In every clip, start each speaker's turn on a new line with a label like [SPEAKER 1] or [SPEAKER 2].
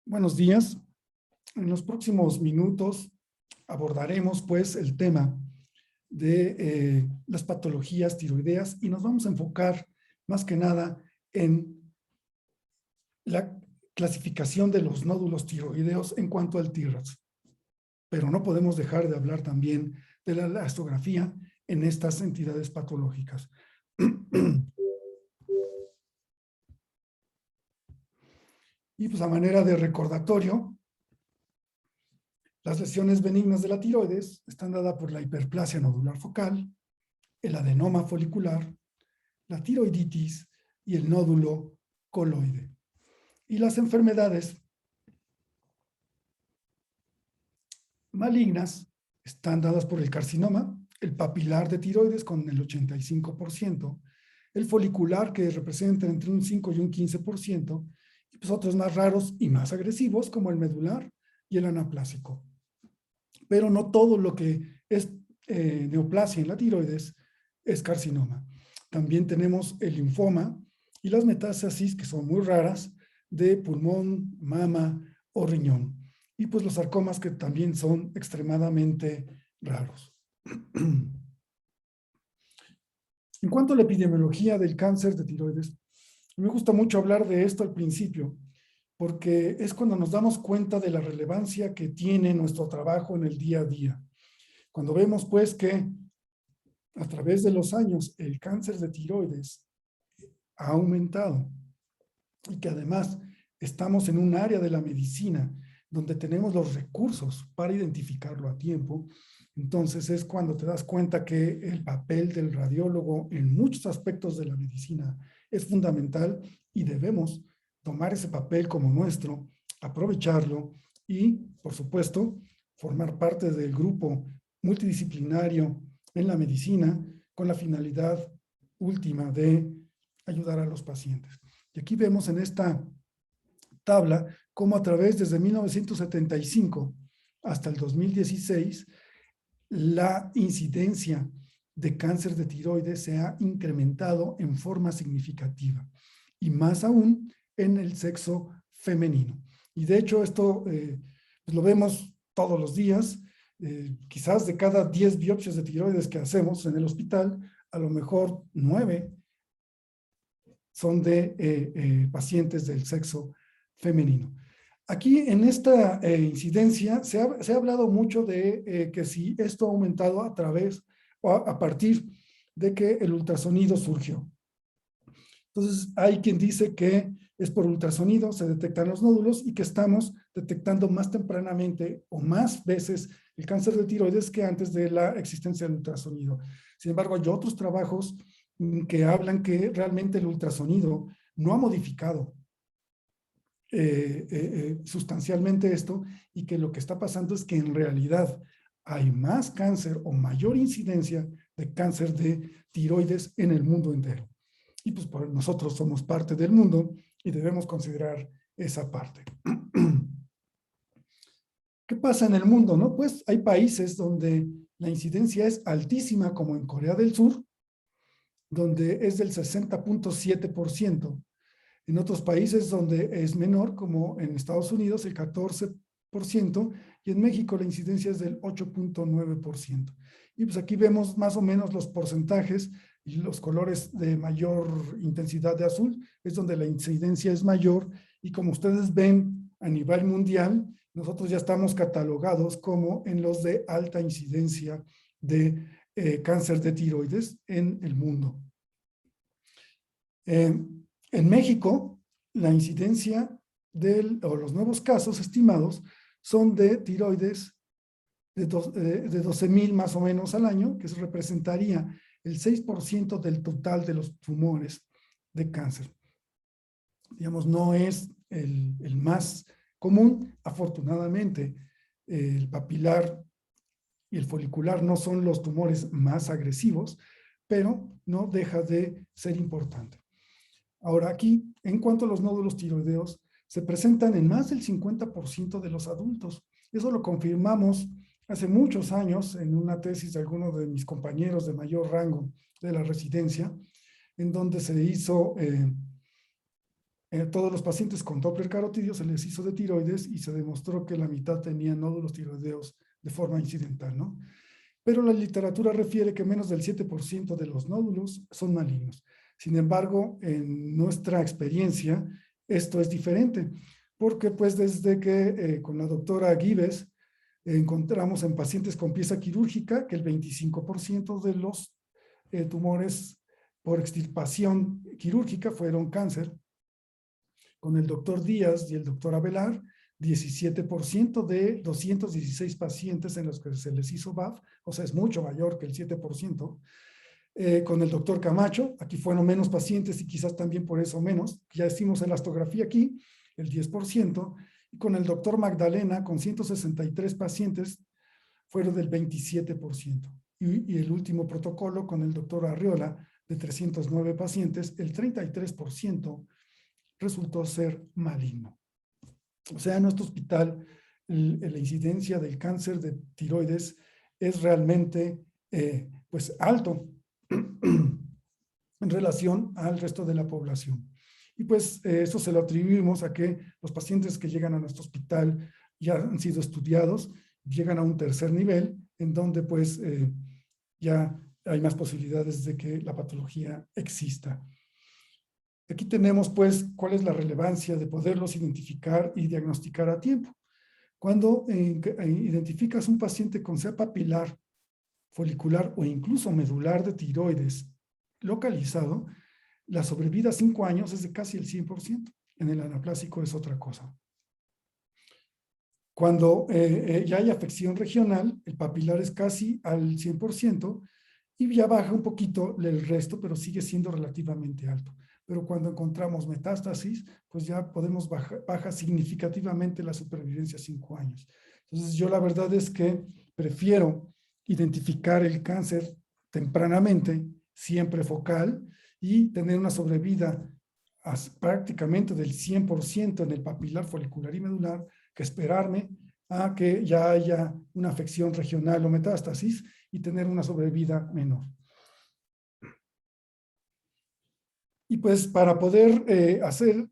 [SPEAKER 1] Buenos días. En los próximos minutos abordaremos pues el tema de las patologías tiroideas y nos vamos a enfocar más que nada en la clasificación de los nódulos tiroideos en cuanto al TIRAS. Pero no podemos dejar de hablar también de la elastografía en estas entidades patológicas. Y pues a manera de recordatorio, las lesiones benignas de la tiroides están dadas por la hiperplasia nodular focal, el adenoma folicular, la tiroiditis y el nódulo coloide. Y las enfermedades malignas están dadas por el carcinoma, el papilar de tiroides con el 85%, el folicular que representa entre un 5 y un 15%, y pues otros más raros y más agresivos como el medular y el anaplásico. Pero no todo lo que es neoplasia en la tiroides es carcinoma. También tenemos el linfoma y las metástasis, que son muy raras, de pulmón, mama o riñón. Y pues los sarcomas, que también son extremadamente raros. En cuanto a la epidemiología del cáncer de tiroides, me gusta mucho hablar de esto al principio, porque es cuando nos damos cuenta de la relevancia que tiene nuestro trabajo en el día a día. Cuando vemos pues que a través de los años el cáncer de tiroides ha aumentado y que además estamos en un área de la medicina donde tenemos los recursos para identificarlo a tiempo, entonces es cuando te das cuenta que el papel del radiólogo en muchos aspectos de la medicina es fundamental y debemos tomar ese papel como nuestro, aprovecharlo y, por supuesto, formar parte del grupo multidisciplinario en la medicina con la finalidad última de ayudar a los pacientes. Y aquí vemos en esta tabla cómo a través desde 1975 hasta el 2016 la incidencia de cáncer de tiroides se ha incrementado en forma significativa y más aún en el sexo femenino. Y de hecho esto pues lo vemos todos los días. Quizás de cada 10 biopsias de tiroides que hacemos en el hospital, a lo mejor 9 son de pacientes del sexo femenino. Aquí en esta incidencia se ha hablado mucho de que si esto ha aumentado a través o a partir de que el ultrasonido surgió. Entonces hay quien dice que es por ultrasonido, se detectan los nódulos y que estamos detectando más tempranamente o más veces el cáncer de tiroides que antes de la existencia del ultrasonido. Sin embargo, hay otros trabajos que hablan que realmente el ultrasonido no ha modificado sustancialmente esto y que lo que está pasando es que en realidad hay más cáncer o mayor incidencia de cáncer de tiroides en el mundo entero. Y pues nosotros somos parte del mundo y debemos considerar esa parte. ¿Qué pasa en el mundo, no? Pues hay países donde la incidencia es altísima, como en Corea del Sur, donde es del 60.7%. En otros países donde es menor, como en Estados Unidos, el 14%, y en México la incidencia es del 8.9%. Y pues aquí vemos más o menos los porcentajes y los colores de mayor intensidad de azul, es donde la incidencia es mayor, y como ustedes ven a nivel mundial, nosotros ya estamos catalogados como en los de alta incidencia de cáncer de tiroides en el mundo. En México, la incidencia o los nuevos casos estimados son de tiroides de 12,000 más o menos al año, que representaría el 6% del total de los tumores de cáncer. Digamos, no es el más común. Afortunadamente, el papilar y el folicular no son los tumores más agresivos, pero no deja de ser importante. Ahora aquí, en cuanto a los nódulos tiroideos, se presentan en más del 50% de los adultos. Eso lo confirmamos hace muchos años en una tesis de alguno de mis compañeros de mayor rango de la residencia, en donde se hizo todos los pacientes con Doppler carotidio se les hizo de tiroides y se demostró que la mitad tenían nódulos tiroideos de forma incidental, ¿no? Pero la literatura refiere que menos del 7% de los nódulos son malignos. Sin embargo, en nuestra experiencia, esto es diferente, porque pues desde que con la doctora Gives encontramos en pacientes con pieza quirúrgica que el 25% de los tumores por extirpación quirúrgica fueron cáncer. Con el doctor Díaz y el doctor Avelar, 17% de 216 pacientes en los que se les hizo BAF, o sea, es mucho mayor que el 7%. Con el doctor Camacho, aquí fueron menos pacientes y quizás también por eso menos, ya hicimos elastografía aquí, el 10%, y con el doctor Magdalena, con 163 pacientes, fueron del 27%. Y el último protocolo con el doctor Arriola, de 309 pacientes, el 33% resultó ser maligno. O sea, en nuestro hospital, la incidencia del cáncer de tiroides es realmente pues alto en relación al resto de la población. Y pues eso se lo atribuimos a que los pacientes que llegan a nuestro hospital ya han sido estudiados, llegan a un tercer nivel, en donde pues ya hay más posibilidades de que la patología exista. Aquí tenemos pues cuál es la relevancia de poderlos identificar y diagnosticar a tiempo. Cuando identificas un paciente con sea papilar, folicular o incluso medular de tiroides localizado, la sobrevida a 5 años es de casi el 100%. En el anaplásico es otra cosa. Cuando ya hay afección regional, el papilar es casi al 100% y ya baja un poquito el resto, pero sigue siendo relativamente alto. Pero cuando encontramos metástasis, pues ya podemos bajar significativamente la supervivencia a 5 años. Entonces yo la verdad es que prefiero identificar el cáncer tempranamente, siempre focal, y tener una sobrevida prácticamente del 100% en el papilar, folicular y medular, que esperarme a que ya haya una afección regional o metástasis y tener una sobrevida menor. Y pues para poder hacer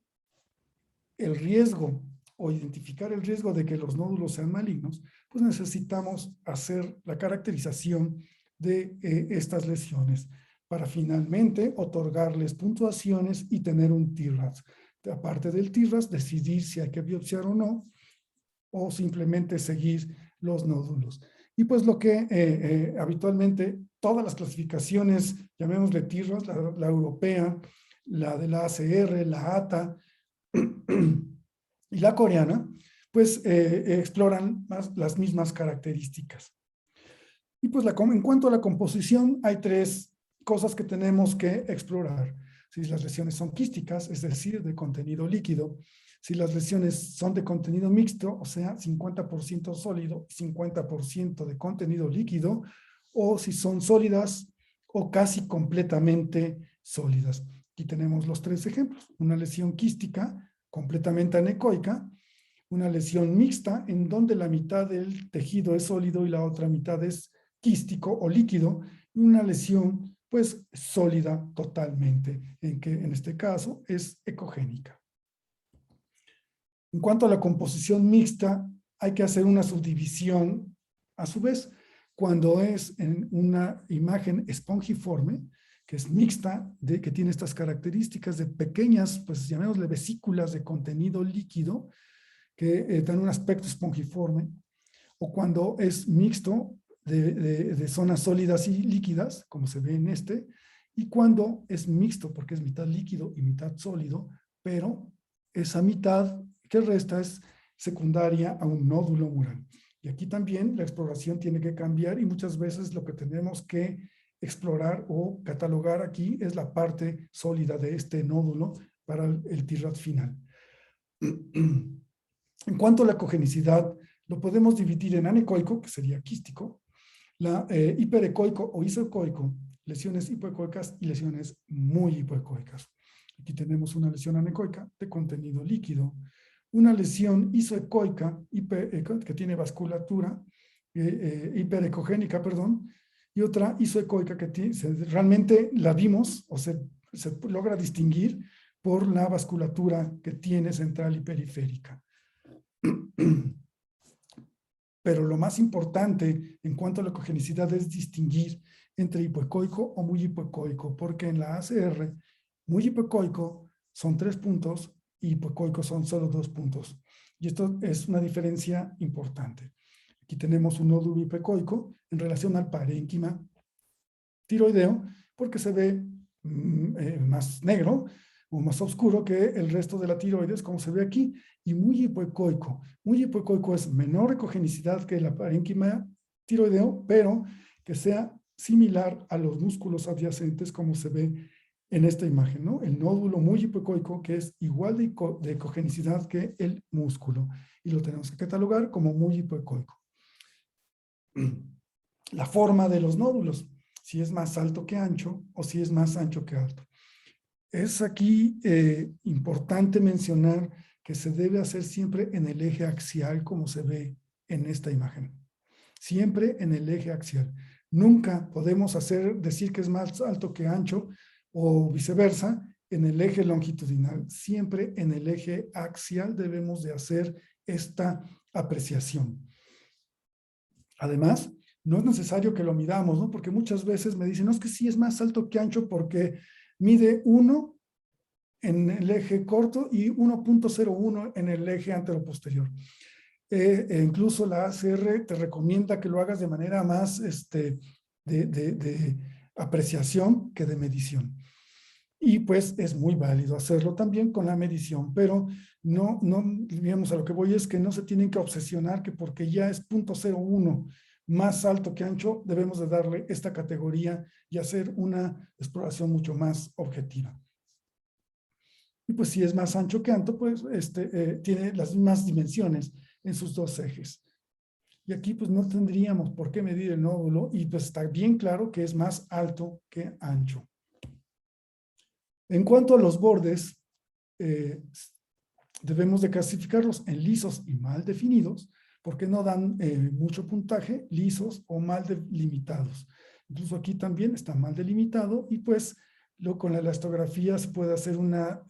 [SPEAKER 1] el riesgo o identificar el riesgo de que los nódulos sean malignos, pues necesitamos hacer la caracterización de estas lesiones para finalmente otorgarles puntuaciones y tener un TRAS. Aparte del TRAS, decidir si hay que biopsiar o no, o simplemente seguir los nódulos. Y pues lo que habitualmente todas las clasificaciones, llamémosle TRAS, la europea, la de la ACR, la ATA y la coreana, pues exploran las mismas características. Y pues en cuanto a la composición, hay 3 cosas que tenemos que explorar. Si las lesiones son quísticas, es decir, de contenido líquido. Si las lesiones son de contenido mixto, o sea, 50% sólido, 50% de contenido líquido, o si son sólidas o casi completamente sólidas. Aquí tenemos los 3 ejemplos. Una lesión quística completamente anecoica, una lesión mixta en donde la mitad del tejido es sólido y la otra mitad es quístico o líquido, y una lesión pues sólida totalmente, en que en este caso es ecogénica. En cuanto a la composición mixta, hay que hacer una subdivisión a su vez. Cuando es en una imagen espongiforme, que es mixta, que tiene estas características de pequeñas, pues llamémosle vesículas de contenido líquido, que dan un aspecto espongiforme, o cuando es mixto de zonas sólidas y líquidas, como se ve en este, y cuando es mixto, porque es mitad líquido y mitad sólido, pero esa mitad que resta es secundaria a un nódulo mural. Y aquí también la exploración tiene que cambiar y muchas veces lo que tenemos que explorar o catalogar aquí es la parte sólida de este nódulo para el TRAS final. En cuanto a la ecogenicidad, lo podemos dividir en anecoico, que sería quístico, hiperecoico o isoecoico, lesiones hipoecoicas y lesiones muy hipoecoicas. Aquí tenemos una lesión anecoica de contenido líquido, una lesión isoecoica que tiene vasculatura, hiperecogénica, perdón, y otra isoecoica que realmente la vimos o se logra distinguir por la vasculatura que tiene central y periférica. Pero lo más importante en cuanto a la ecogenicidad es distinguir entre hipoecoico o muy hipoecoico, porque en la ACR, muy hipoecoico son 3 puntos y hipoecoico son solo 2 puntos. Y esto es una diferencia importante. Aquí tenemos un nódulo hipoecoico en relación al parénquima tiroideo, porque se ve más negro o más oscuro que el resto de la tiroides, como se ve aquí, y muy hipoecoico. Muy hipoecoico es menor ecogenicidad que la parénquima tiroideo, pero que sea similar a los músculos adyacentes, como se ve en esta imagen, ¿no? El nódulo muy hipoecoico, que es igual de ecogenicidad que el músculo, y lo tenemos que catalogar como muy hipoecoico. La forma de los nódulos, si es más alto que ancho o si es más ancho que alto. Es aquí importante mencionar que se debe hacer siempre en el eje axial, como se ve en esta imagen. Siempre en el eje axial. Nunca podemos decir que es más alto que ancho o viceversa en el eje longitudinal. Siempre en el eje axial debemos de hacer esta apreciación. Además, no es necesario que lo midamos, ¿no? Porque muchas veces me dicen, no, es que sí es más alto que ancho porque mide 1 en el eje corto y 1.01 en el eje anteroposterior. Incluso la ACR te recomienda que lo hagas de manera más de apreciación que de medición. Y pues es muy válido hacerlo también con la medición, pero no, digamos, a lo que voy es que no se tienen que obsesionar que porque ya es 0.01 más alto que ancho, debemos de darle esta categoría y hacer una exploración mucho más objetiva. Y pues si es más ancho que alto, pues tiene las mismas dimensiones en sus dos ejes. Y aquí pues no tendríamos por qué medir el nódulo y pues está bien claro que es más alto que ancho. En cuanto a los bordes, debemos de clasificarlos en lisos y mal definidos, porque no dan mucho puntaje, lisos o mal delimitados. Incluso aquí también está mal delimitado y pues con la elastografía se puede hacer una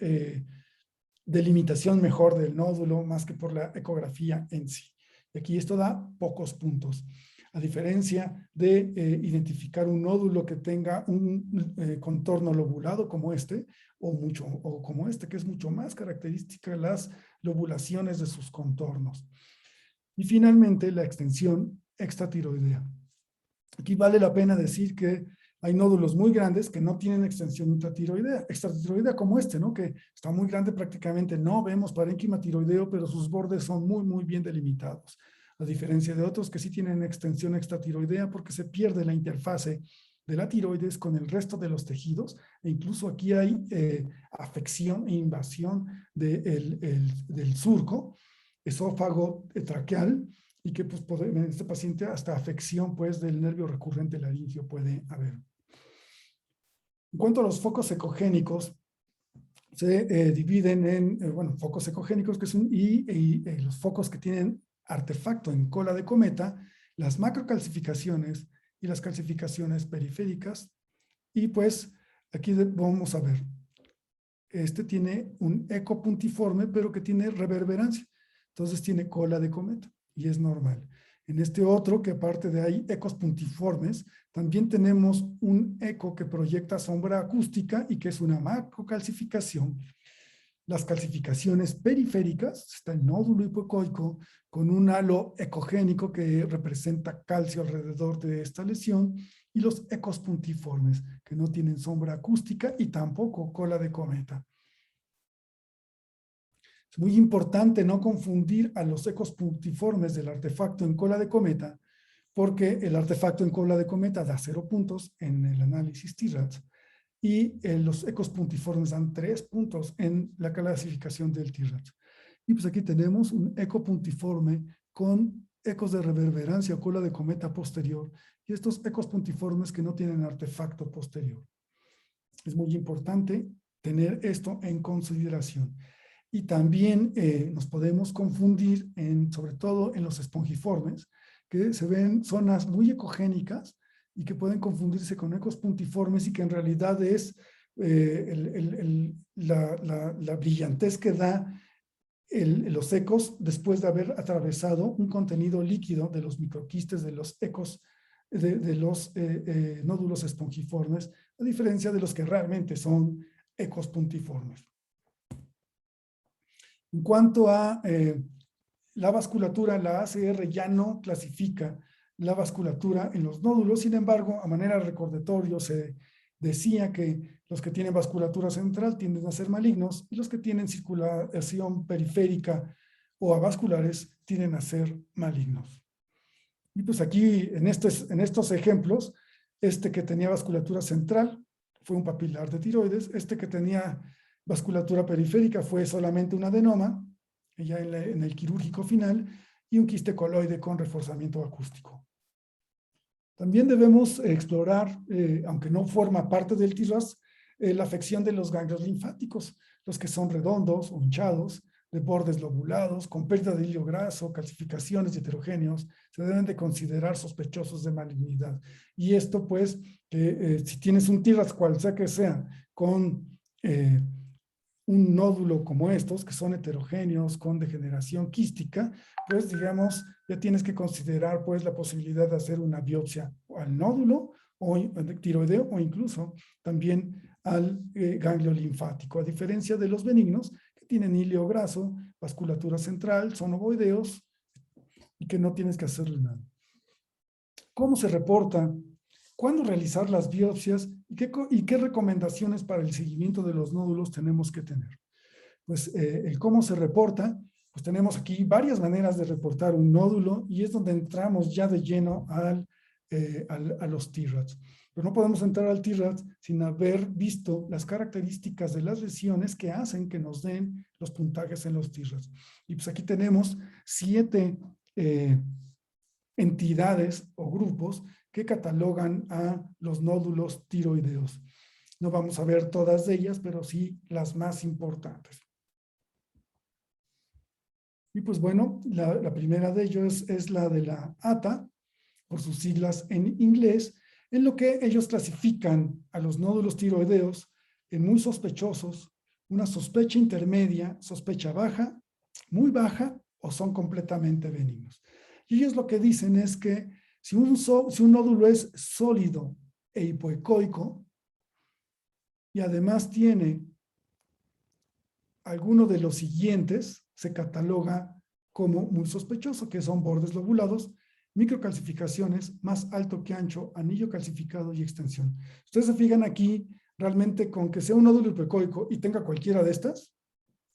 [SPEAKER 1] delimitación mejor del nódulo más que por la ecografía en sí. Y aquí esto da pocos puntos. A diferencia de identificar un nódulo que tenga un contorno lobulado como este, o como este, que es mucho más característica de las lobulaciones de sus contornos. Y finalmente, la extensión extratiroidea. Aquí vale la pena decir que hay nódulos muy grandes que no tienen extensión extratiroidea como este, ¿no? Que está muy grande, prácticamente no vemos parénquima tiroideo, pero sus bordes son muy, muy bien delimitados. A diferencia de otros que sí tienen extensión extratiroidea porque se pierde la interfase de la tiroides con el resto de los tejidos, e incluso aquí hay afección e invasión del surco, esófago traqueal, y que pues, en este paciente hasta afección pues, del nervio recurrente laringio puede haber. En cuanto a los focos ecogénicos, se dividen en, focos ecogénicos que son, y los focos que tienen artefacto en cola de cometa, las macrocalcificaciones y las calcificaciones periféricas. Y pues aquí vamos a ver, este tiene un eco puntiforme, pero que tiene reverberancia. Entonces tiene cola de cometa y es normal. En este otro, que aparte de ahí ecos puntiformes, también tenemos un eco que proyecta sombra acústica y que es una macrocalcificación. Las calcificaciones periféricas, está el nódulo hipoecoico con un halo ecogénico que representa calcio alrededor de esta lesión, y los ecos puntiformes, que no tienen sombra acústica y tampoco cola de cometa. Es muy importante no confundir a los ecos puntiformes del artefacto en cola de cometa, porque el artefacto en cola de cometa da 0 puntos en el análisis TIRADS y los ecos puntiformes dan 3 puntos en la clasificación del TIRADS. Y pues aquí tenemos un eco puntiforme con ecos de reverberancia o cola de cometa posterior y estos ecos puntiformes que no tienen artefacto posterior. Es muy importante tener esto en consideración. Y también nos podemos confundir, sobre todo en los espongiformes, que se ven zonas muy ecogénicas y que pueden confundirse con ecos puntiformes y que en realidad es la brillantez que da los ecos después de haber atravesado un contenido líquido de los microquistes de los ecos de los nódulos espongiformes, a diferencia de los que realmente son ecos puntiformes. En cuanto a la vasculatura, la ACR ya no clasifica la vasculatura en los nódulos. Sin embargo, a manera de recordatorio se decía que los que tienen vasculatura central tienden a ser malignos y los que tienen circulación periférica o avasculares tienden a ser malignos. Y pues aquí, en estos ejemplos, este que tenía vasculatura central fue un papilar de tiroides, este que tenía vasculatura periférica fue solamente un adenoma, ya en el quirúrgico final, y un quiste coloide con reforzamiento acústico. También debemos explorar, aunque no forma parte del TIRAS, la afección de los ganglios linfáticos, los que son redondos o hinchados, de bordes lobulados, con pérdida de hilo graso, calcificaciones y heterogéneos, se deben de considerar sospechosos de malignidad. Y esto, pues, si tienes un TIRAS, cual sea que sea, con un nódulo como estos, que son heterogéneos, con degeneración quística, pues, digamos, ya tienes que considerar, pues, la posibilidad de hacer una biopsia al nódulo o tiroideo o incluso también al ganglio linfático, a diferencia de los benignos que tienen hilo graso, vasculatura central, son ovoideos y que no tienes que hacerle nada. ¿Cómo se reporta? ¿Cuándo realizar las biopsias? ¿Y qué recomendaciones para el seguimiento de los nódulos tenemos que tener? Pues el cómo se reporta, pues tenemos aquí varias maneras de reportar un nódulo y es donde entramos ya de lleno a los TIRADS. Pero no podemos entrar al TIRADS sin haber visto las características de las lesiones que hacen que nos den los puntajes en los TIRADS. Y pues aquí tenemos 7 entidades o grupos que catalogan a los nódulos tiroideos. No vamos a ver todas ellas, pero sí las más importantes. Y pues bueno, la primera de ellos es la de la ATA, por sus siglas en inglés, en lo que ellos clasifican a los nódulos tiroideos en muy sospechosos, una sospecha intermedia, sospecha baja, muy baja o son completamente benignos. Y ellos lo que dicen es que si un nódulo es sólido e hipoecoico y además tiene alguno de los siguientes, se cataloga como muy sospechoso, que son bordes lobulados, microcalcificaciones, más alto que ancho, anillo calcificado y extensión. Ustedes se fijan aquí, realmente con que sea un nódulo hipoecoico y tenga cualquiera de estas,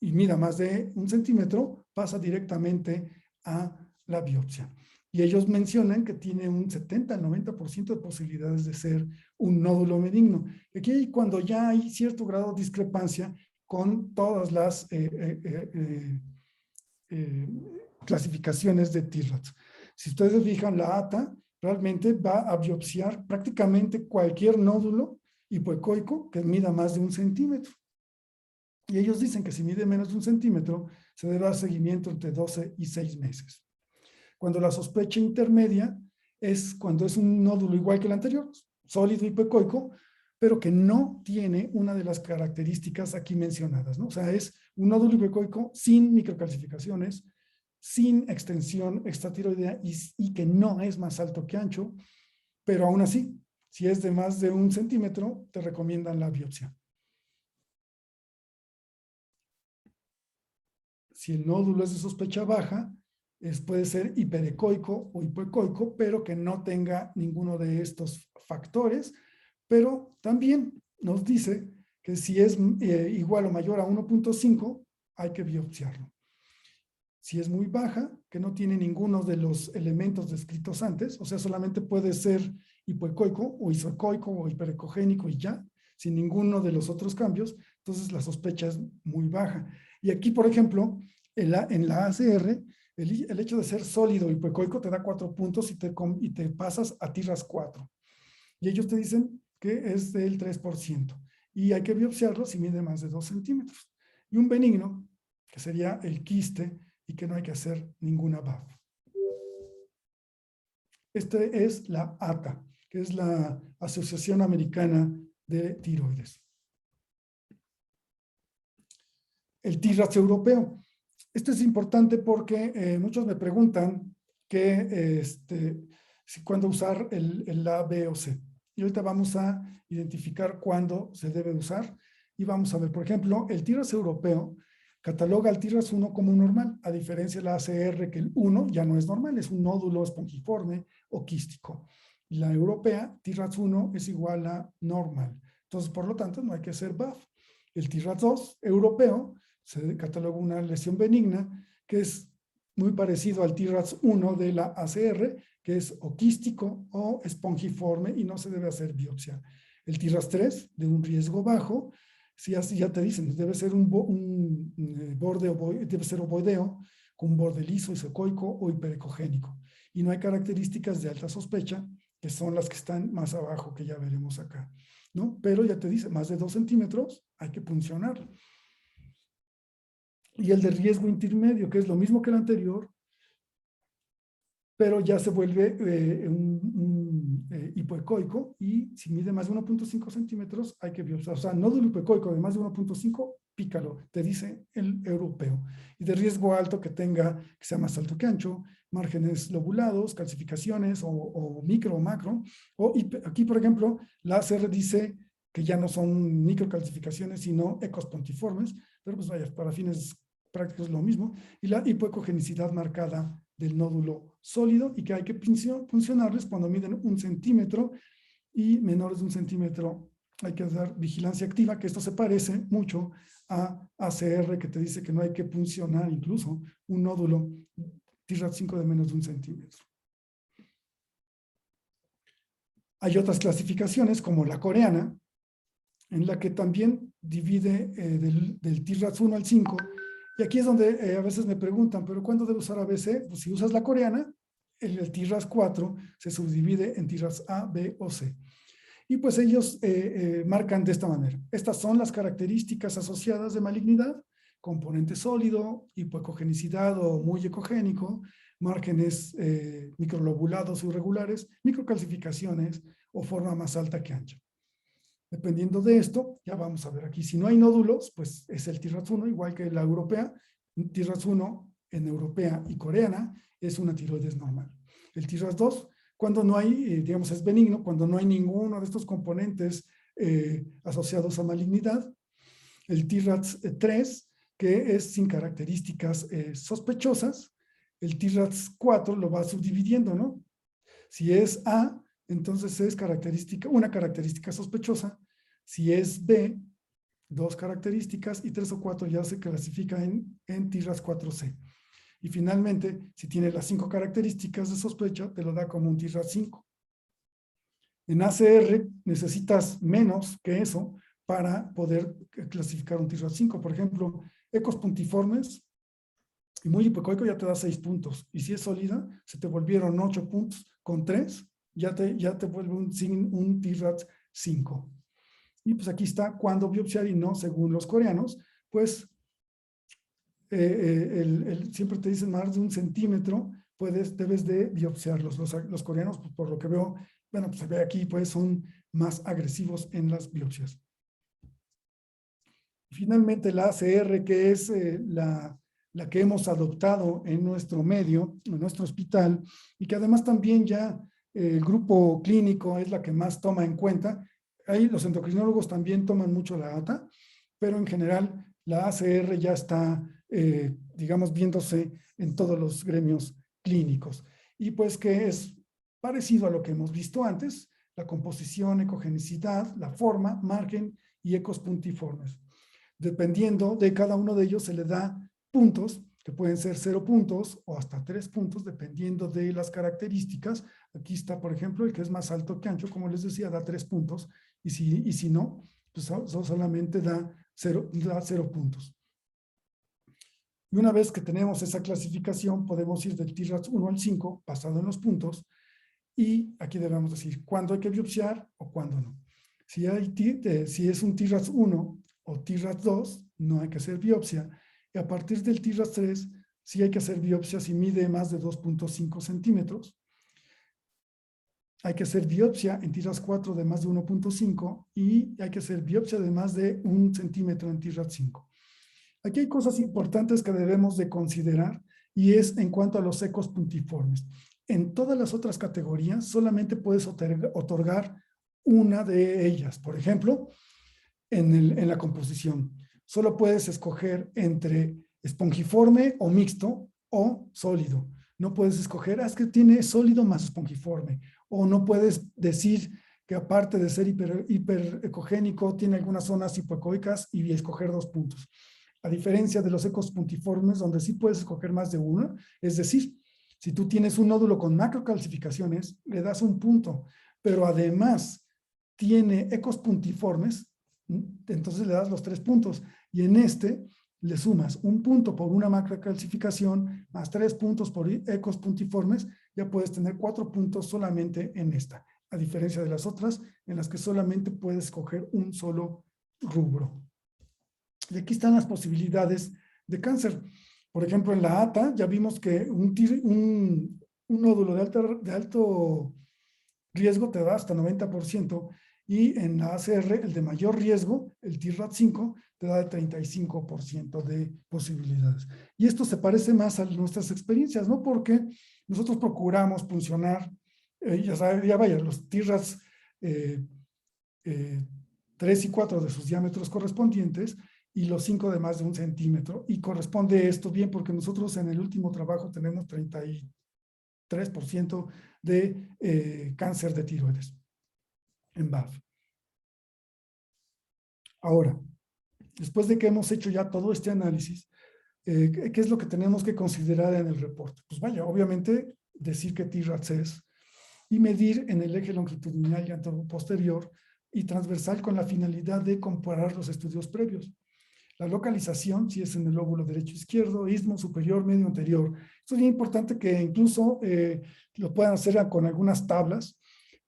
[SPEAKER 1] y mida más de 1 centímetro, pasa directamente a la biopsia. Y ellos mencionan que tiene un 70 al 90% de posibilidades de ser un nódulo benigno. Aquí cuando ya hay cierto grado de discrepancia con todas las clasificaciones de TIRADS. Si ustedes se fijan, la ATA realmente va a biopsiar prácticamente cualquier nódulo hipoecoico que mida más de 1 centímetro. Y ellos dicen que si mide menos de 1 centímetro, se debe dar seguimiento entre 12 y 6 meses. Cuando la sospecha intermedia es cuando es un nódulo igual que el anterior, sólido hipoecoico, pero que no tiene una de las características aquí mencionadas, ¿no? O sea, es un nódulo hipoecoico sin microcalcificaciones, sin extensión extratiroidea y que no es más alto que ancho, pero aún así, si es de más de 1 centímetro, te recomiendan la biopsia. Si el nódulo es de sospecha baja, puede ser hiperecoico o hipoecoico, pero que no tenga ninguno de estos factores, pero también nos dice que si es igual o mayor a 1.5, hay que biopsiarlo. Si es muy baja, que no tiene ninguno de los elementos descritos antes, o sea, solamente puede ser hipoecoico o isoecoico o hiperecogénico y ya, sin ninguno de los otros cambios, entonces la sospecha es muy baja. Y aquí, por ejemplo, en la ACR, el hecho de ser sólido hipoecoico te da 4 puntos y te pasas a TIRAS 4. Y ellos te dicen que es del 3%. Y hay que biopsiarlo si mide más de 2 centímetros. Y un benigno, que sería el quiste, y que no hay que hacer ninguna BAF. Este es la ATA, que es la Asociación Americana de Tiroides. el TRAS europeo. Esto es importante porque muchos me preguntan que, cuándo usar el A, B o C. Y ahorita vamos a identificar cuándo se debe usar. Y vamos a ver, por ejemplo, el TRAS europeo cataloga al TRAS 1 como normal, a diferencia de la ACR, que el 1 ya no es normal, es un nódulo espongiforme o quístico. Y la europea, TRAS 1 es igual a normal. Entonces, por lo tanto, no hay que hacer BAF. El TRAS 2 europeo se cataloga una lesión benigna que es muy parecido al TRAS 1 de la ACR, que es o quístico o espongiforme y no se debe hacer biopsia. El TRAS 3 de un riesgo bajo, si así ya te dicen, debe ser un borde debe ser ovoideo con un borde liso, isocoico o hiperecogénico. Y no hay características de alta sospecha, que son las que están más abajo, que ya veremos acá, ¿no? Pero ya te dice, más de 2 centímetros hay que puncionar. Y el de riesgo intermedio, que es lo mismo que el anterior, pero ya se vuelve hipoecoico, y si mide más de 1.5 centímetros hay que biopsiar. O sea, nódulo hipoecoico de más de 1.5, pícalo, te dice el europeo. Y de riesgo alto que tenga, que sea más alto que ancho, márgenes lobulados, calcificaciones o micro o macro. Aquí, por ejemplo, la ACR dice que ya no son microcalcificaciones, sino ecos pontiformes, pero pues vaya, para fines prácticos es lo mismo. Y la hipoecogenicidad marcada del nódulo sólido, y que hay que funcionarles cuando miden 1 centímetro y menores de 1 centímetro. Hay que dar vigilancia activa, que esto se parece mucho a ACR, que te dice que no hay que puncionar incluso un nódulo TRAS 5 de menos de 1 centímetro. Hay otras clasificaciones, como la coreana, en la que también divide del TRAS 1 al 5. Y aquí es donde a veces me preguntan, ¿pero cuándo debo usar ABC? Pues si usas la coreana, el TRAS 4 se subdivide en TRAS A, B o C. Y pues ellos marcan de esta manera. Estas son las características asociadas de malignidad: componente sólido, hipoecogenicidad o muy ecogénico, márgenes microlobulados o irregulares, microcalcificaciones o forma más alta que ancha. Dependiendo de esto, ya vamos a ver aquí, si no hay nódulos, pues es el TRAS 1, igual que la europea. TRAS 1 en europea y coreana es una tiroides normal. El TRAS 2, cuando no hay, digamos, es benigno, cuando no hay ninguno de estos componentes asociados a malignidad. El TRAS 3, que es sin características sospechosas. El TRAS 4 lo va subdividiendo, ¿no? Si es A, entonces es una característica sospechosa. Si es B, 2 características, y 3 o 4 ya se clasifica en TRAS 4C. Y finalmente, si tiene las 5 características de sospecha, te lo da como un TRAS 5. En ACR necesitas menos que eso para poder clasificar un TRAS 5. Por ejemplo, ecos puntiformes y muy hipoecoico ya te da 6 puntos. Y si es sólida, se te volvieron 8 puntos. Con 3 ya te vuelve un TRAS 5. Y pues aquí está cuándo biopsiar y no, según los coreanos, pues siempre te dicen más de 1 centímetro, debes de biopsiarlos. Los coreanos, pues, por lo que veo, bueno, pues se ve aquí, pues son más agresivos en las biopsias. Finalmente, la ACR, que es la que hemos adoptado en nuestro medio, en nuestro hospital, y que además también ya el grupo clínico es la que más toma en cuenta. Ahí los endocrinólogos también toman mucho la ATA, pero en general la ACR ya está, digamos, viéndose en todos los gremios clínicos. Y pues que es parecido a lo que hemos visto antes: la composición, ecogenicidad, la forma, margen y ecos puntiformes. Dependiendo de cada uno de ellos se le da puntos, que pueden ser 0 puntos o hasta 3 puntos, dependiendo de las características. Aquí está, por ejemplo, el que es más alto que ancho, como les decía, da 3 puntos, y si no, pues solamente da 0 puntos. Y una vez que tenemos esa clasificación, podemos ir del TRAS 1 al 5, basado en los puntos, y aquí debemos decir cuándo hay que biopsiar o cuándo no. Si es un TRAS 1 o TRAS 2, no hay que hacer biopsia. Y a partir del TRAS 3, sí hay que hacer biopsia si mide más de 2.5 centímetros. Hay que hacer biopsia en TRAS 4 de más de 1.5 y hay que hacer biopsia de más de 1 centímetro en TRAS 5. Aquí hay cosas importantes que debemos de considerar y es en cuanto a los ecos puntiformes. En todas las otras categorías solamente puedes otorgar una de ellas. Por ejemplo, en la composición. Solo puedes escoger entre espongiforme o mixto o sólido. No puedes escoger, es que tiene sólido más espongiforme. O no puedes decir que aparte de ser hiperecogénico, tiene algunas zonas hipoecoicas y escoger 2 puntos. A diferencia de los ecos puntiformes, donde sí puedes escoger más de uno, es decir, si tú tienes un nódulo con macrocalcificaciones, le das 1 punto, pero además tiene ecos puntiformes, entonces le das los 3 puntos. Y en este le sumas 1 punto por una macrocalcificación más 3 puntos por ecos puntiformes, ya puedes tener 4 puntos solamente en esta, a diferencia de las otras en las que solamente puedes escoger un solo rubro. Y aquí están las posibilidades de cáncer. Por ejemplo, en la ATA ya vimos que un nódulo de alto riesgo te da hasta 90%, y en la ACR, el de mayor riesgo, el TIRAT5, te da el 35% de posibilidades. Y esto se parece más a nuestras experiencias, ¿no? Porque nosotros procuramos funcionar, ya vaya, los TIRATs 3 y 4 de sus diámetros correspondientes, y los 5 de más de 1 centímetro. Y corresponde esto bien porque nosotros en el último trabajo tenemos 33% de cáncer de tiroides en BAF. Ahora, después de que hemos hecho ya todo este análisis, ¿qué es lo que tenemos que considerar en el reporte? Pues vaya, obviamente decir que TIRATS es y medir en el eje longitudinal y anteroposterior y transversal con la finalidad de comparar los estudios previos. La localización, si es en el lóbulo derecho izquierdo, istmo superior, medio anterior. Esto es bien importante que incluso lo puedan hacer con algunas tablas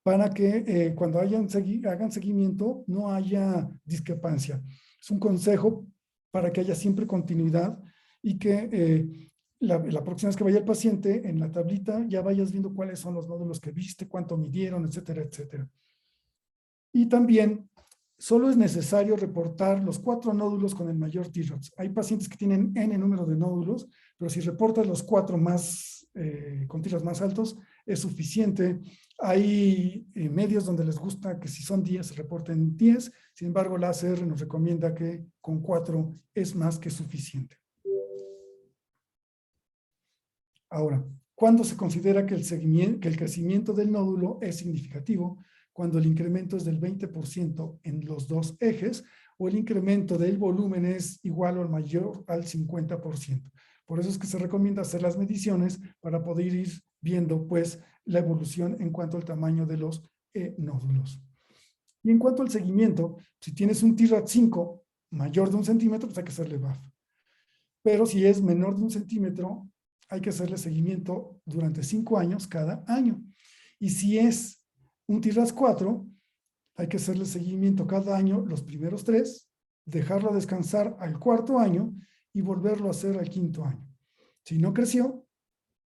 [SPEAKER 1] para que cuando hagan seguimiento no haya discrepancia. Es un consejo para que haya siempre continuidad y que la próxima vez que vaya el paciente, en la tablita ya vayas viendo cuáles son los nódulos que viste, cuánto midieron, etcétera, etcétera. Y también solo es necesario reportar los 4 nódulos con el mayor TIRATS. Hay pacientes que tienen N número de nódulos, pero si reportas los 4 más, con TIRATS más altos, es suficiente. Hay medios donde les gusta que si son 10, reporten 10. Sin embargo, la ACR nos recomienda que con 4 es más que suficiente. Ahora, ¿cuándo se considera que el crecimiento del nódulo es significativo? Cuando el incremento es del 20% en los 2 ejes o el incremento del volumen es igual o mayor al 50%. Por eso es que se recomienda hacer las mediciones para poder ir viendo pues la evolución en cuanto al tamaño de los nódulos. Y en cuanto al seguimiento, si tienes un TIRAT5 mayor de 1 centímetro, pues hay que hacerle BAF. Pero si es menor de 1 centímetro, hay que hacerle seguimiento durante 5 años cada año. Y si es un TIRAS 4, hay que hacerle seguimiento cada año los primeros 3, dejarlo descansar al 4.º año y volverlo a hacer al 5.º año. Si no creció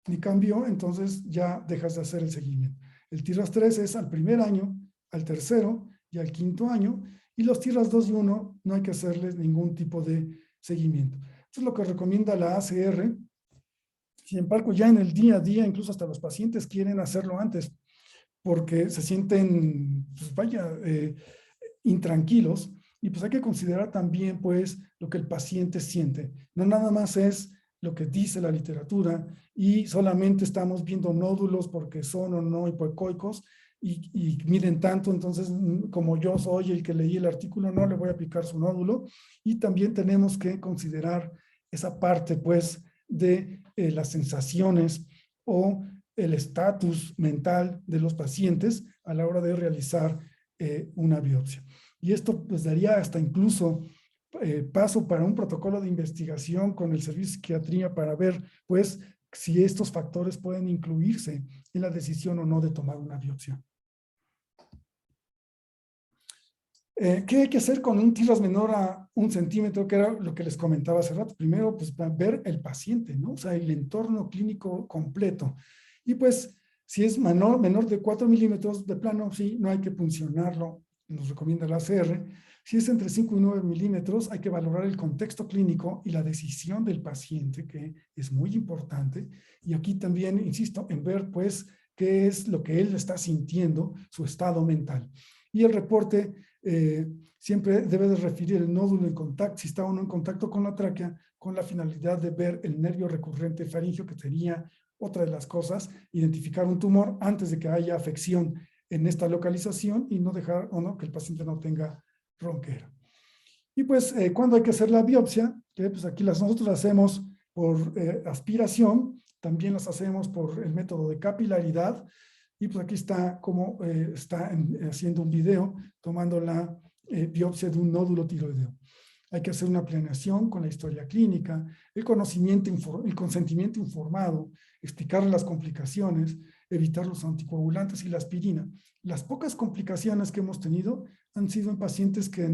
[SPEAKER 1] ni cambió, entonces ya dejas de hacer el seguimiento. El TIRAS 3 es al 1.er año, al 3.º y al 5.º año, y los TIRAS 2 y 1 no hay que hacerles ningún tipo de seguimiento. Esto es lo que recomienda la ACR. Sin embargo, ya en el día a día, incluso hasta los pacientes quieren hacerlo antes, porque se sienten, pues vaya, intranquilos, y pues hay que considerar también, pues, lo que el paciente siente. No nada más es lo que dice la literatura, y solamente estamos viendo nódulos porque son o no hipoecoicos, y miden tanto, entonces, como yo soy el que leí el artículo, no le voy a aplicar su nódulo, y también tenemos que considerar esa parte, pues, de las sensaciones o el estatus mental de los pacientes a la hora de realizar una biopsia. Y esto pues daría hasta incluso paso para un protocolo de investigación con el servicio de psiquiatría para ver pues si estos factores pueden incluirse en la decisión o no de tomar una biopsia. ¿Qué hay que hacer con un TIRAS menor a 1 centímetro? Que era lo que les comentaba hace rato. Primero, pues ver el paciente, ¿no? O sea, el entorno clínico completo. Y pues, si es menor de 4 milímetros, de plano, sí, no hay que puncionarlo, nos recomienda la ACR. Si es entre 5 y 9 milímetros, hay que valorar el contexto clínico y la decisión del paciente, que es muy importante. Y aquí también, insisto, en ver, pues, qué es lo que él está sintiendo, su estado mental. Y el reporte siempre debe de referir el nódulo en contacto, si está uno en contacto con la tráquea, con la finalidad de ver el nervio recurrente faríngeo, que sería otra de las cosas, identificar un tumor antes de que haya afección en esta localización y no dejar o no que el paciente no tenga ronquera. Y pues, ¿cuándo hay que hacer la biopsia? Que pues aquí nosotros las hacemos por aspiración, también las hacemos por el método de capilaridad, y pues aquí está como haciendo un video tomando la biopsia de un nódulo tiroideo. Hay que hacer una planeación con la historia clínica, el consentimiento informado, explicar las complicaciones, evitar los anticoagulantes y la aspirina. Las pocas complicaciones que hemos tenido han sido en pacientes que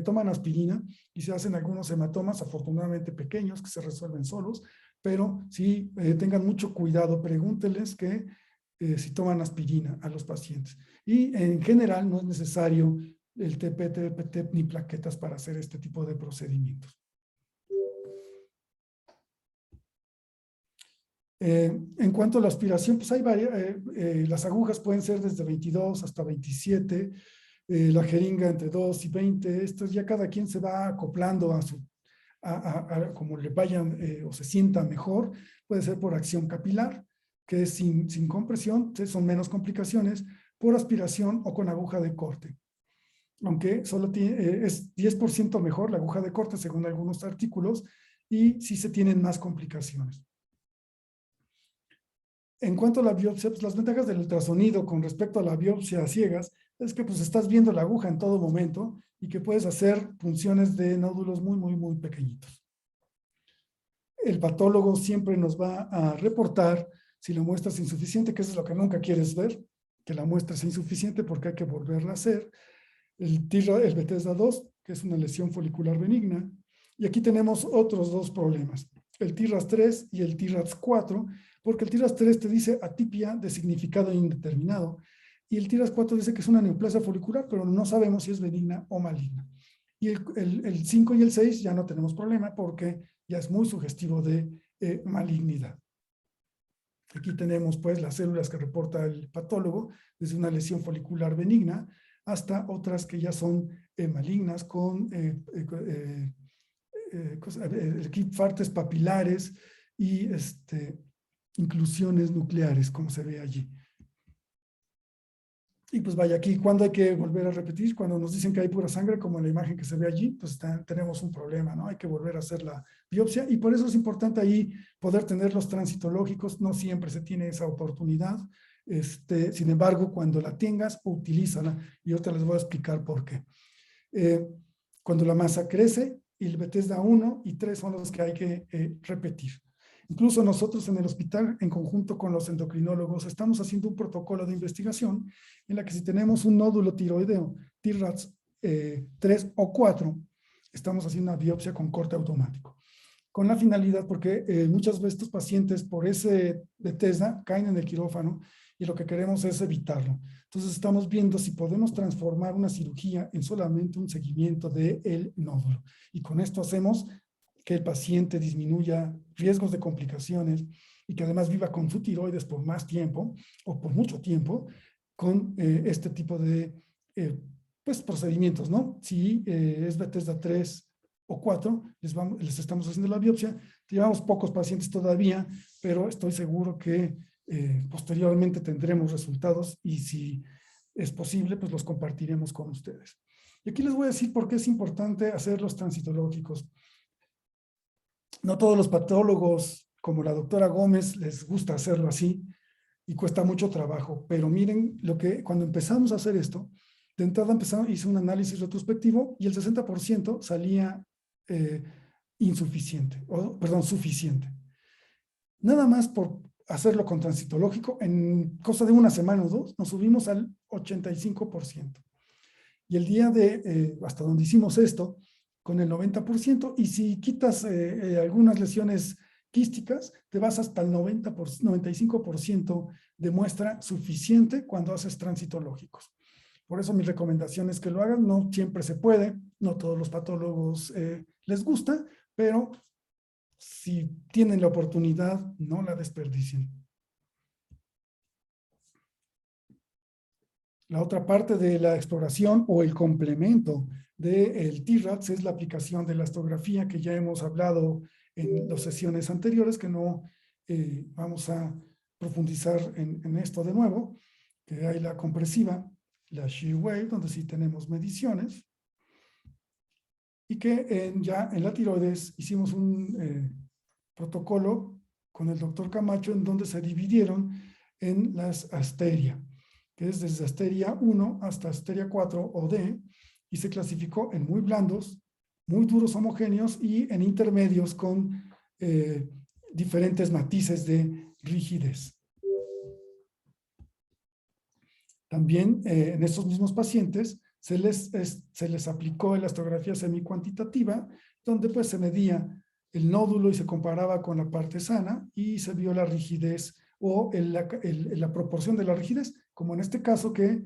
[SPEAKER 1] toman aspirina y se hacen algunos hematomas, afortunadamente pequeños, que se resuelven solos, pero sí tengan mucho cuidado, pregúntenles que si toman aspirina a los pacientes. Y en general no es necesario el TP, TPT ni plaquetas para hacer este tipo de procedimientos. En cuanto a la aspiración, pues hay las agujas pueden ser desde 22 hasta 27, la jeringa entre 2 y 20, esto ya cada quien se va acoplando a como le vayan o se sienta mejor. Puede ser por acción capilar, que es sin compresión, son menos complicaciones, por aspiración o con aguja de corte. Aunque solo es 10% mejor la aguja de corte según algunos artículos, y sí se tienen más complicaciones. En cuanto a la biopsia, pues las ventajas del ultrasonido con respecto a la biopsia a ciegas es que pues estás viendo la aguja en todo momento y que puedes hacer punciones de nódulos muy, muy, muy pequeñitos. El patólogo siempre nos va a reportar si la muestra es insuficiente, que eso es lo que nunca quieres ver, que la muestra sea insuficiente porque hay que volverla a hacer. El Bethesda 2, que es una lesión folicular benigna. Y aquí tenemos otros dos problemas, el TIRAS 3 y el TIRAS 4, porque el TIRAS 3 te dice atipia de significado indeterminado y el TIRAS 4 dice que es una neoplasia folicular, pero no sabemos si es benigna o maligna. Y el 5 y el 6 ya no tenemos problema porque ya es muy sugestivo de malignidad. Aquí tenemos pues las células que reporta el patólogo, desde una lesión folicular benigna hasta otras que ya son malignas con fartes papilares y inclusiones nucleares, como se ve allí. Y pues vaya, aquí cuando hay que volver a repetir, cuando nos dicen que hay pura sangre, como en la imagen que se ve allí, pues tenemos un problema, ¿no? Hay que volver a hacer la biopsia y por eso es importante ahí poder tener los transitológicos, no siempre se tiene esa oportunidad. Sin embargo, cuando la tengas, utilízala y yo te les voy a explicar por qué. Cuando la masa crece, el Bethesda 1 y 3 son los que hay que repetir. Incluso nosotros en el hospital, en conjunto con los endocrinólogos, estamos haciendo un protocolo de investigación en la que si tenemos un nódulo tiroideo, TIRAS 3 o 4, estamos haciendo una biopsia con corte automático. Con la finalidad, porque muchas veces estos pacientes por ese Bethesda caen en el quirófano y lo que queremos es evitarlo. Entonces estamos viendo si podemos transformar una cirugía en solamente un seguimiento del nódulo. Y con esto hacemos que el paciente disminuya riesgos de complicaciones y que además viva con su tiroides por más tiempo o por mucho tiempo con este tipo de pues, procedimientos, ¿no? Si es Bethesda 3 o 4, les estamos haciendo la biopsia. Llevamos pocos pacientes todavía, pero estoy seguro que posteriormente tendremos resultados y si es posible, pues los compartiremos con ustedes. Y aquí les voy a decir por qué es importante hacer los transitológicos. No todos los patólogos, como la doctora Gómez, les gusta hacerlo así y cuesta mucho trabajo, pero miren cuando empezamos a hacer esto, de entrada hice un análisis retrospectivo y el 60% salía insuficiente, suficiente. Nada más por hacerlo con transitológico, en cosa de una semana o dos, nos subimos al 85%. Y el día hasta donde hicimos esto, con el 90%, y si quitas algunas lesiones quísticas, te vas hasta el 95% de muestra suficiente cuando haces transitológicos. Por eso mi recomendación es que lo hagan. No siempre se puede, no todos los patólogos les gusta, pero si tienen la oportunidad, no la desperdicien. La otra parte de la exploración o el complemento del TRATS es la aplicación de la elastografía, que ya hemos hablado en las sesiones anteriores, que no vamos a profundizar en esto de nuevo, que hay la compresiva, la shear wave, donde sí tenemos mediciones, y que ya en la tiroides hicimos un protocolo con el doctor Camacho, en donde se dividieron en las Asteria, que es desde Asteria 1 hasta Asteria 4 o D, y se clasificó en muy blandos, muy duros homogéneos y en intermedios con diferentes matices de rigidez. También en estos mismos pacientes se les aplicó elastografía semicuantitativa, donde pues se medía el nódulo y se comparaba con la parte sana y se vio la rigidez o la proporción de la rigidez, como en este caso que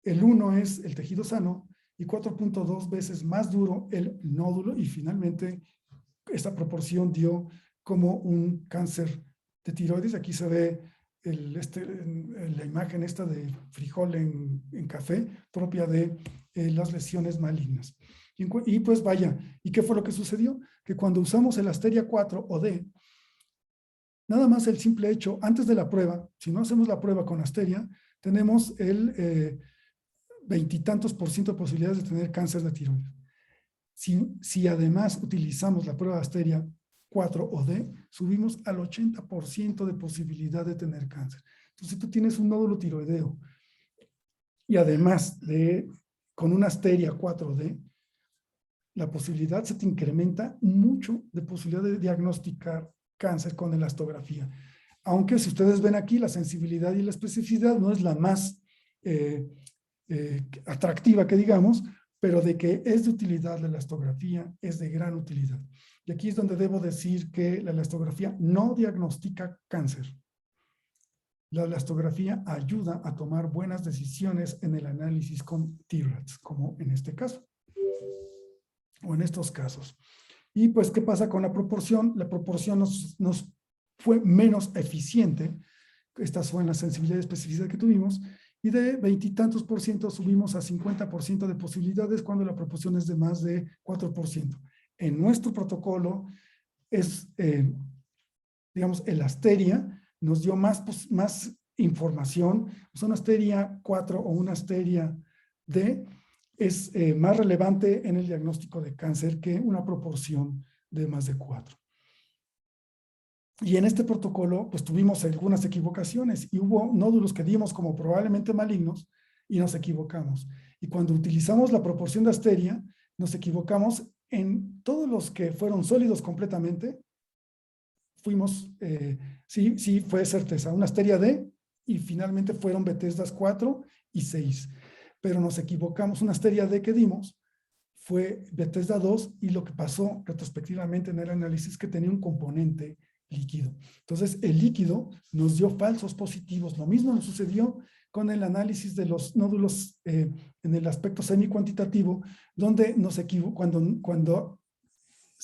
[SPEAKER 1] el 1 es el tejido sano y 4.2 veces más duro el nódulo, y finalmente esta proporción dio como un cáncer de tiroides. Aquí se ve la imagen esta de frijol en café, propia de las lesiones malignas. Y pues vaya, ¿y qué fue lo que sucedió? Que cuando usamos el Asteria 4 o D, nada más el simple hecho, antes de la prueba, si no hacemos la prueba con Asteria, tenemos el veintitantos % de posibilidades de tener cáncer de tiroides. Si además utilizamos la prueba de Asteria 4 o D, subimos al 80% de posibilidad de tener cáncer. Entonces, si tú tienes un nódulo tiroideo y además con una Asteria 4D, la posibilidad se te incrementa mucho de posibilidad de diagnosticar cáncer con elastografía. Aunque si ustedes ven aquí, la sensibilidad y la especificidad no es la más atractiva que digamos, pero de que es de utilidad la elastografía, es de gran utilidad. Y aquí es donde debo decir que la elastografía no diagnostica cáncer. La elastografía ayuda a tomar buenas decisiones en el análisis con TRATS, como en este caso, o en estos casos. Y pues, ¿qué pasa con la proporción? La proporción nos fue menos eficiente. Estas fue en la sensibilidad y especificidad que tuvimos, y de veintitantos % subimos a 50% de posibilidades cuando la proporción es de más de 4%. En nuestro protocolo es, digamos, el Asteria nos dio más información. O sea, una Asteria 4 o una Asteria D es más relevante en el diagnóstico de cáncer que una proporción de más de 4. Y en este protocolo, pues tuvimos algunas equivocaciones y hubo nódulos que dimos como probablemente malignos y nos equivocamos. Y cuando utilizamos la proporción de Asteria, nos equivocamos en todos los que fueron sólidos completamente. Fuimos, sí fue certeza, una Asteria D, y finalmente fueron Bethesdas 4 y 6. Pero nos equivocamos, una Asteria D que dimos fue Bethesda 2, y lo que pasó retrospectivamente en el análisis es que tenía un componente líquido. Entonces, el líquido nos dio falsos positivos. Lo mismo nos sucedió con el análisis de los nódulos en el aspecto semi-cuantitativo, donde cuando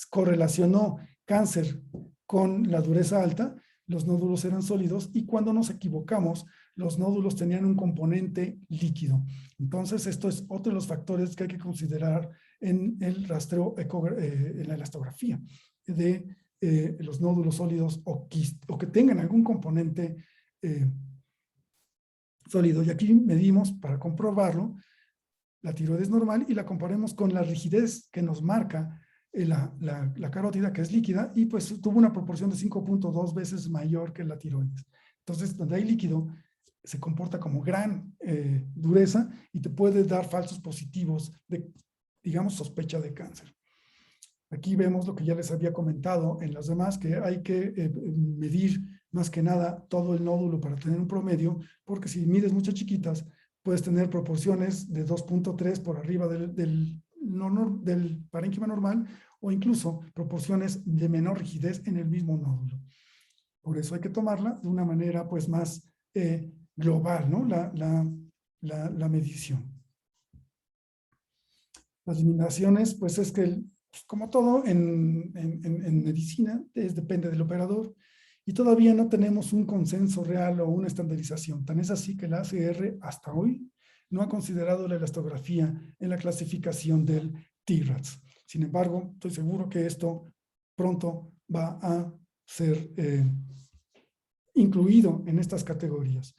[SPEAKER 1] correlacionó cáncer con la dureza alta, los nódulos eran sólidos, y cuando nos equivocamos, los nódulos tenían un componente líquido. Entonces, esto es otro de los factores que hay que considerar en el rastreo, en la elastografía de los nódulos sólidos o que tengan algún componente sólido. Y aquí medimos, para comprobarlo, la tiroides normal y la comparemos con la rigidez que nos marca la carótida, que es líquida, y pues tuvo una proporción de 5.2 veces mayor que la tiroides. Entonces, donde hay líquido, se comporta como gran dureza y te puede dar falsos positivos de, digamos, sospecha de cáncer. Aquí vemos lo que ya les había comentado en las demás, que hay que medir más que nada todo el nódulo para tener un promedio, porque si mides muchas chiquitas, puedes tener proporciones de 2.3 por arriba del parénquima normal, o incluso proporciones de menor rigidez en el mismo nódulo. Por eso hay que tomarla de una manera pues más global, ¿no? La medición. Las limitaciones, pues es que, pues, como todo en medicina, depende del operador y todavía no tenemos un consenso real o una estandarización. Tan es así que la ACR hasta hoy no ha considerado la elastografía en la clasificación del TRADS. Sin embargo, estoy seguro que esto pronto va a ser incluido en estas categorías.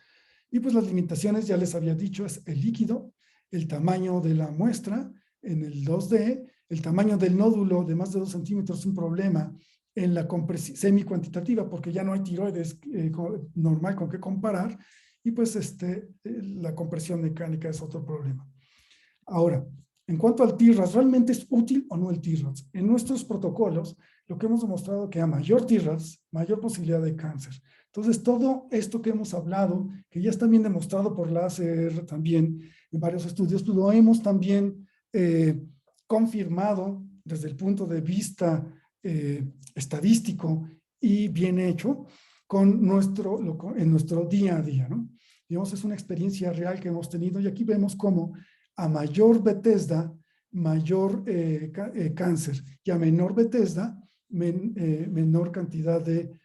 [SPEAKER 1] Y pues las limitaciones, ya les había dicho, es el líquido, el tamaño de la muestra en el 2D, el tamaño del nódulo de más de 2 centímetros es un problema en la compresión semi-cuantitativa, porque ya no hay tiroides normal con qué comparar, y pues la compresión mecánica es otro problema. Ahora, en cuanto al TRAS, ¿realmente es útil o no el TRAS? En nuestros protocolos, lo que hemos demostrado que a mayor TRAS, mayor posibilidad de cáncer. Entonces, todo esto que hemos hablado, que ya está bien demostrado por la ACR también en varios estudios, lo hemos también confirmado desde el punto de vista estadístico y bien hecho en nuestro día a día, ¿no? Digamos, es una experiencia real que hemos tenido y aquí vemos cómo a mayor Bethesda, mayor cáncer, y a menor Bethesda, menor cantidad de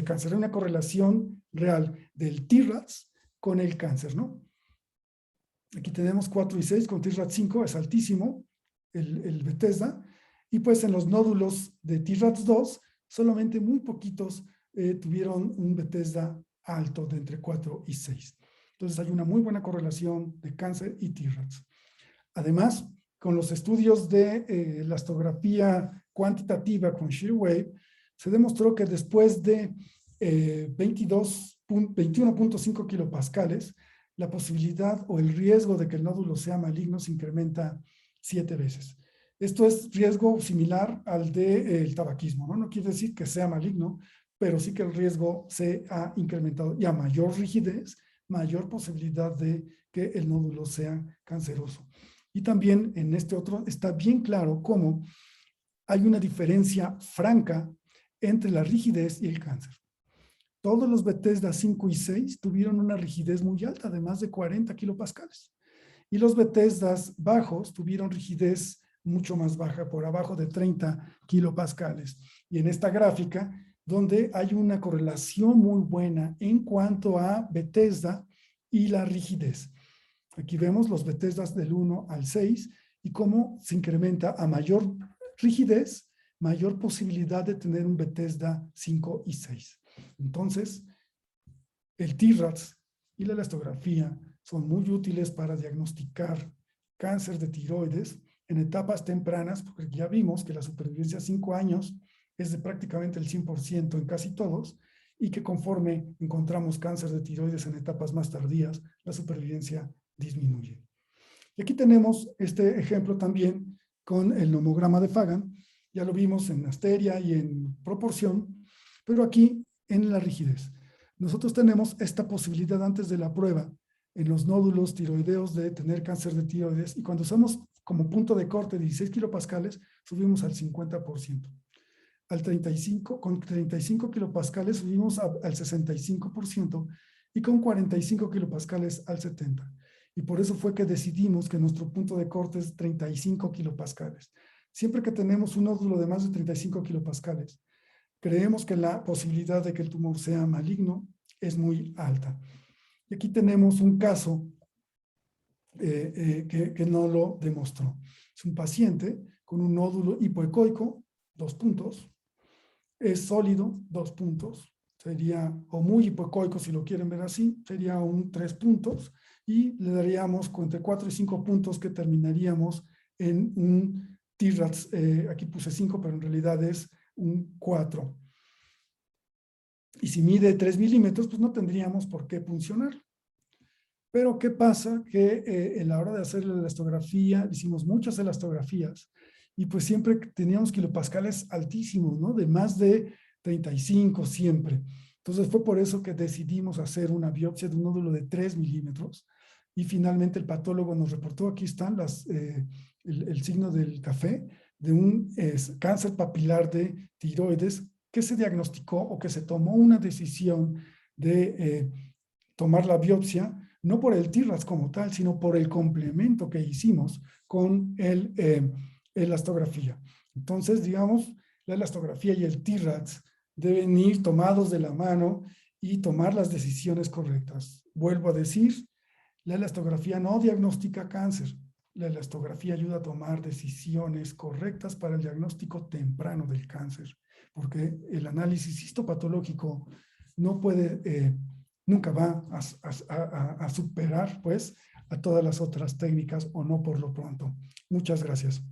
[SPEAKER 1] cáncer. Hay una correlación real del TRAS con el cáncer, ¿no? Aquí tenemos 4 y 6, con TRAS 5 es altísimo el Bethesda, y pues en los nódulos de TRAS 2, solamente muy poquitos tuvieron un Bethesda alto de entre 4 y 6. Entonces hay una muy buena correlación de cáncer y TRAS. Además, con los estudios de elastografía cuantitativa con shear wave, se demostró que después de 21.5 kilopascales, la posibilidad o el riesgo de que el nódulo sea maligno se incrementa 7 veces. Esto es riesgo similar al del tabaquismo, ¿no? No quiere decir que sea maligno, pero sí que el riesgo se ha incrementado. Y a mayor rigidez, mayor posibilidad de que el nódulo sea canceroso. Y también en este otro está bien claro cómo hay una diferencia franca entre la rigidez y el cáncer. Todos los Bethesda 5 y 6 tuvieron una rigidez muy alta de más de 40 kilopascales. Y los Bethesdas bajos tuvieron rigidez mucho más baja, por abajo de 30 kilopascales. Y en esta gráfica, donde hay una correlación muy buena en cuanto a Bethesda y la rigidez. Aquí vemos los Bethesdas del 1 al 6 y cómo se incrementa a mayor rigidez, mayor posibilidad de tener un Bethesda 5 y 6. Entonces, el TRAS y la elastografía son muy útiles para diagnosticar cáncer de tiroides en etapas tempranas, porque ya vimos que la supervivencia a 5 años es de prácticamente el 100% en casi todos, y que conforme encontramos cáncer de tiroides en etapas más tardías, la supervivencia disminuye. Y aquí tenemos este ejemplo también con el nomograma de Fagan. Ya lo vimos en asteria y en proporción, pero aquí en la rigidez. Nosotros tenemos esta posibilidad antes de la prueba en los nódulos tiroideos de tener cáncer de tiroides, y cuando usamos como punto de corte 16 kilopascales, subimos al 50%. Al 35, con 35 kilopascales subimos al 65% y con 45 kilopascales al 70%. Y por eso fue que decidimos que nuestro punto de corte es 35 kilopascales. Siempre que tenemos un nódulo de más de 35 kilopascales, creemos que la posibilidad de que el tumor sea maligno es muy alta. Y aquí tenemos un caso que no lo demostró. Es un paciente con un nódulo hipoecoico, 2 puntos, es sólido, 2 puntos, sería, o muy hipoecoico si lo quieren ver así, sería un 3 puntos, y le daríamos entre 4 y 5 puntos que terminaríamos en un TRAS, aquí puse 5, pero en realidad es un 4. Y si mide 3 milímetros, pues no tendríamos por qué puncionar. Pero ¿qué pasa? Que en la hora de hacer la elastografía, hicimos muchas elastografías, y pues siempre teníamos kilopascales altísimos, ¿no? De más de 35 siempre. Entonces fue por eso que decidimos hacer una biopsia de un nódulo de 3 milímetros, y finalmente el patólogo nos reportó, aquí están el signo del café, de un cáncer papilar de tiroides que se diagnosticó o que se tomó una decisión de tomar la biopsia, no por el TRAS como tal, sino por el complemento que hicimos con elastografía. Entonces, digamos, la elastografía y el TRADS deben ir tomados de la mano y tomar las decisiones correctas. Vuelvo a decir, la elastografía no diagnostica cáncer. La elastografía ayuda a tomar decisiones correctas para el diagnóstico temprano del cáncer, porque el análisis histopatológico no puede, nunca va a superar, pues, a todas las otras técnicas, o no por lo pronto. Muchas gracias.